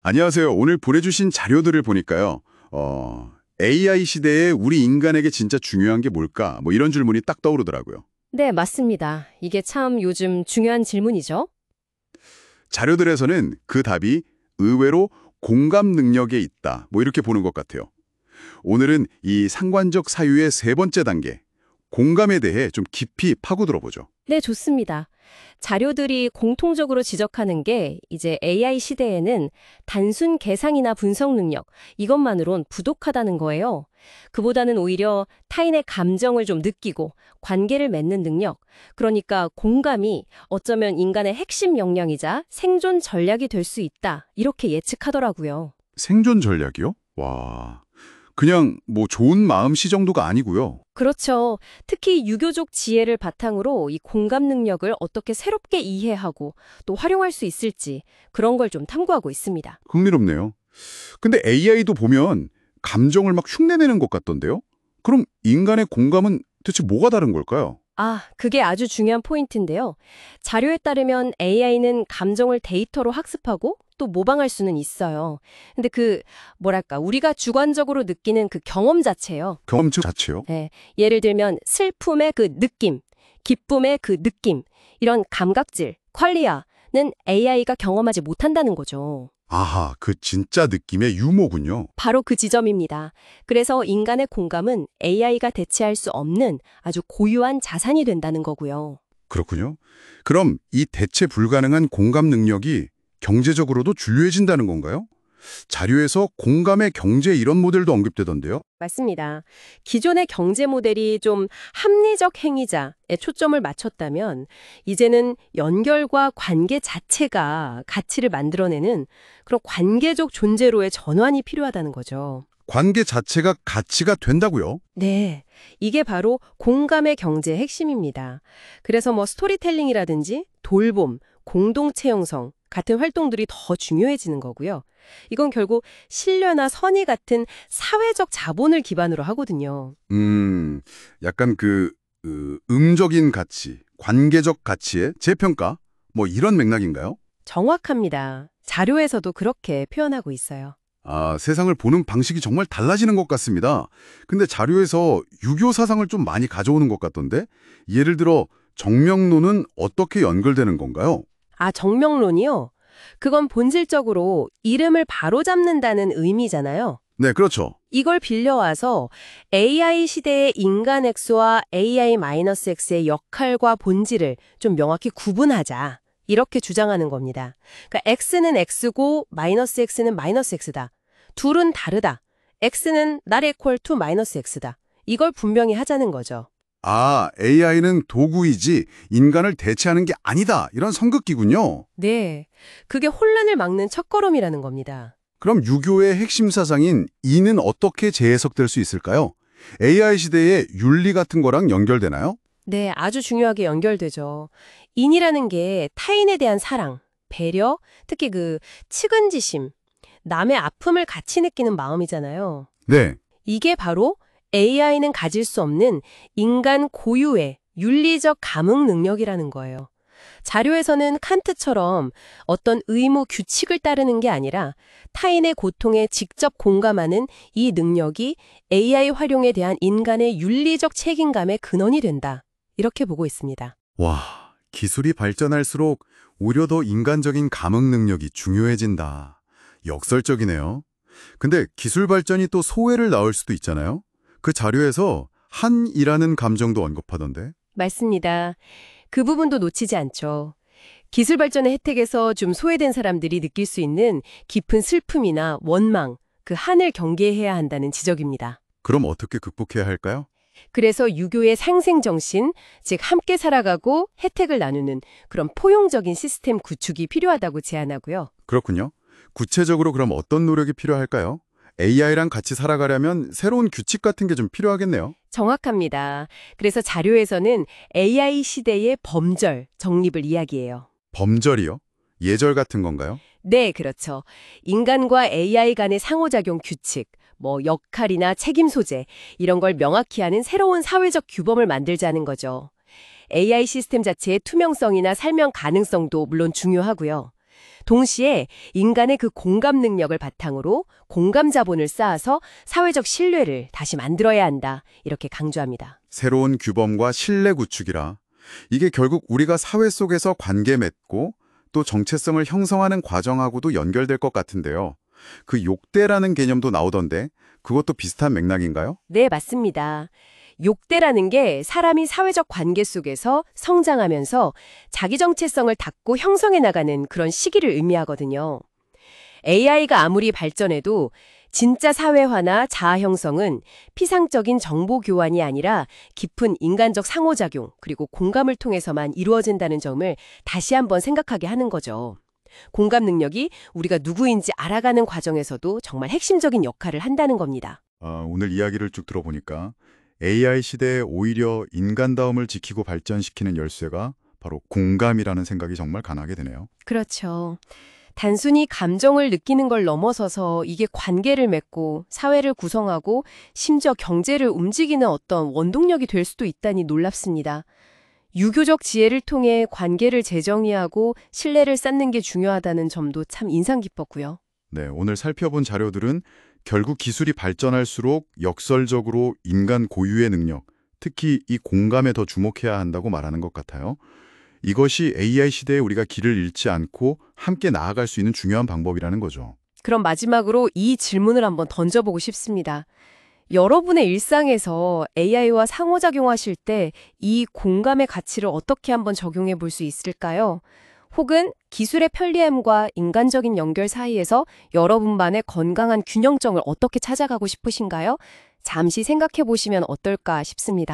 안녕하세요. 오늘 보내주신 자료들을 보니까요. AI 시대에 우리 인간에게 진짜 중요한 게 뭘까? 뭐 이런 질문이 딱 떠오르더라고요. 네, 맞습니다. 이게 참 요즘 중요한 질문이죠. 자료들에서는 그 답이 의외로 공감 능력에 있다. 뭐 이렇게 보는 것 같아요. 오늘은 이 상관적 사유의 세 번째 단계, 공감에 대해 좀 깊이 파고들어보죠. 네, 좋습니다. 자료들이 공통적으로 지적하는 게 이제 AI 시대에는 단순 계산이나 분석 능력, 이것만으론 부족하다는 거예요. 그보다는 오히려 타인의 감정을 좀 느끼고 관계를 맺는 능력, 그러니까 공감이 어쩌면 인간의 핵심 역량이자 생존 전략이 될 수 있다. 이렇게 예측하더라고요. 생존 전략이요? 와, 그냥 뭐 좋은 마음씨 정도가 아니고요. 그렇죠. 특히 유교적 지혜를 바탕으로 이 공감 능력을 어떻게 새롭게 이해하고 또 활용할 수 있을지 그런 걸 좀 탐구하고 있습니다. 흥미롭네요. 근데 AI도 보면 감정을 막 흉내내는 것 같던데요? 그럼 인간의 공감은 대체 뭐가 다른 걸까요? 그게 아주 중요한 포인트인데요. 자료에 따르면 AI는 감정을 데이터로 학습하고 또 모방할 수는 있어요. 근데 뭐랄까, 우리가 주관적으로 느끼는 그 경험 자체요. 경험치 자체요? 예, 예를 들면 슬픔의 그 느낌, 기쁨의 그 느낌, 이런 감각질, 퀄리아는 AI가 경험하지 못한다는 거죠. 아하, 그 진짜 느낌의 유머군요. 바로 그 지점입니다. 그래서 인간의 공감은 AI가 대체할 수 없는 아주 고유한 자산이 된다는 거고요. 그렇군요. 그럼 이 대체 불가능한 공감 능력이 경제적으로도 중요해진다는 건가요? 자료에서 공감의 경제 이런 모델도 언급되던데요. 맞습니다. 기존의 경제 모델이 좀 합리적 행위자에 초점을 맞췄다면 이제는 연결과 관계 자체가 가치를 만들어내는 그런 관계적 존재로의 전환이 필요하다는 거죠. 관계 자체가 가치가 된다고요? 네, 이게 바로 공감의 경제의 핵심입니다. 그래서 뭐 스토리텔링이라든지 돌봄, 공동체 형성 같은 활동들이 더 중요해지는 거고요. 이건 결국 신뢰나 선의 같은 사회적 자본을 기반으로 하거든요. 약간 음적인 가치, 관계적 가치의 재평가? 뭐 이런 맥락인가요? 정확합니다. 자료에서도 그렇게 표현하고 있어요. 세상을 보는 방식이 정말 달라지는 것 같습니다. 근데 자료에서 유교 사상을 좀 많이 가져오는 것 같던데? 예를 들어 정명론은 어떻게 연결되는 건가요? 정명론이요? 그건 본질적으로 이름을 바로잡는다는 의미잖아요. 네, 그렇죠. 이걸 빌려와서 AI 시대의 인간 X와 AI-X의 역할과 본질을 좀 명확히 구분하자. 이렇게 주장하는 겁니다. 그러니까 X는 X고 마이너스 X는 마이너스 X다. 둘은 다르다. X는 not equal to 마이너스 X다. 이걸 분명히 하자는 거죠. AI는 도구이지 인간을 대체하는 게 아니다. 이런 선긋기군요. 네, 그게 혼란을 막는 첫걸음이라는 겁니다. 그럼 유교의 핵심 사상인 이는 어떻게 재해석될 수 있을까요? AI 시대의 윤리 같은 거랑 연결되나요? 네, 아주 중요하게 연결되죠. 인이라는 게 타인에 대한 사랑, 배려, 특히 측은지심, 남의 아픔을 같이 느끼는 마음이잖아요. 네. 이게 바로 AI는 가질 수 없는 인간 고유의 윤리적 감흥 능력이라는 거예요. 자료에서는 칸트처럼 어떤 의무 규칙을 따르는 게 아니라 타인의 고통에 직접 공감하는 이 능력이 AI 활용에 대한 인간의 윤리적 책임감의 근원이 된다. 이렇게 보고 있습니다. 와, 기술이 발전할수록 오히려 더 인간적인 감흥 능력이 중요해진다. 역설적이네요. 근데 기술 발전이 또 소외를 낳을 수도 있잖아요. 그 자료에서 한이라는 감정도 언급하던데. 맞습니다. 그 부분도 놓치지 않죠. 기술 발전의 혜택에서 좀 소외된 사람들이 느낄 수 있는 깊은 슬픔이나 원망, 그 한을 경계해야 한다는 지적입니다. 그럼 어떻게 극복해야 할까요? 그래서 유교의 상생정신, 즉 함께 살아가고 혜택을 나누는 그런 포용적인 시스템 구축이 필요하다고 제안하고요. 그렇군요. 구체적으로 그럼 어떤 노력이 필요할까요? AI랑 같이 살아가려면 새로운 규칙 같은 게 좀 필요하겠네요. 정확합니다. 그래서 자료에서는 AI 시대의 범절, 정립을 이야기해요. 범절이요? 예절 같은 건가요? 네, 그렇죠. 인간과 AI 간의 상호작용 규칙, 역할이나 책임 소재, 이런 걸 명확히 하는 새로운 사회적 규범을 만들자는 거죠. AI 시스템 자체의 투명성이나 설명 가능성도 물론 중요하고요. 동시에 인간의 그 공감 능력을 바탕으로 공감 자본을 쌓아서 사회적 신뢰를 다시 만들어야 한다. 이렇게 강조합니다. 새로운 규범과 신뢰 구축이라. 이게 결국 우리가 사회 속에서 관계 맺고 또 정체성을 형성하는 과정하고도 연결될 것 같은데요. 그 욕대라는 개념도 나오던데 그것도 비슷한 맥락인가요? 네, 맞습니다. 욕대라는 게 사람이 사회적 관계 속에서 성장하면서 자기 정체성을 닦고 형성해 나가는 그런 시기를 의미하거든요. AI가 아무리 발전해도 진짜 사회화나 자아 형성은 피상적인 정보 교환이 아니라 깊은 인간적 상호작용 그리고 공감을 통해서만 이루어진다는 점을 다시 한번 생각하게 하는 거죠. 공감 능력이 우리가 누구인지 알아가는 과정에서도 정말 핵심적인 역할을 한다는 겁니다. 오늘 이야기를 쭉 들어보니까 AI 시대에 오히려 인간다움을 지키고 발전시키는 열쇠가 바로 공감이라는 생각이 정말 강하게 되네요. 그렇죠. 단순히 감정을 느끼는 걸 넘어서서 이게 관계를 맺고 사회를 구성하고 심지어 경제를 움직이는 어떤 원동력이 될 수도 있다니 놀랍습니다. 유교적 지혜를 통해 관계를 재정의하고 신뢰를 쌓는 게 중요하다는 점도 참 인상 깊었고요. 네, 오늘 살펴본 자료들은 결국 기술이 발전할수록 역설적으로 인간 고유의 능력, 특히 이 공감에 더 주목해야 한다고 말하는 것 같아요. 이것이 AI 시대에 우리가 길을 잃지 않고 함께 나아갈 수 있는 중요한 방법이라는 거죠. 그럼 마지막으로 이 질문을 한번 던져보고 싶습니다. 여러분의 일상에서 AI와 상호작용하실 때 이 공감의 가치를 어떻게 한번 적용해 볼 수 있을까요? 혹은 기술의 편리함과 인간적인 연결 사이에서 여러분만의 건강한 균형점을 어떻게 찾아가고 싶으신가요? 잠시 생각해 보시면 어떨까 싶습니다.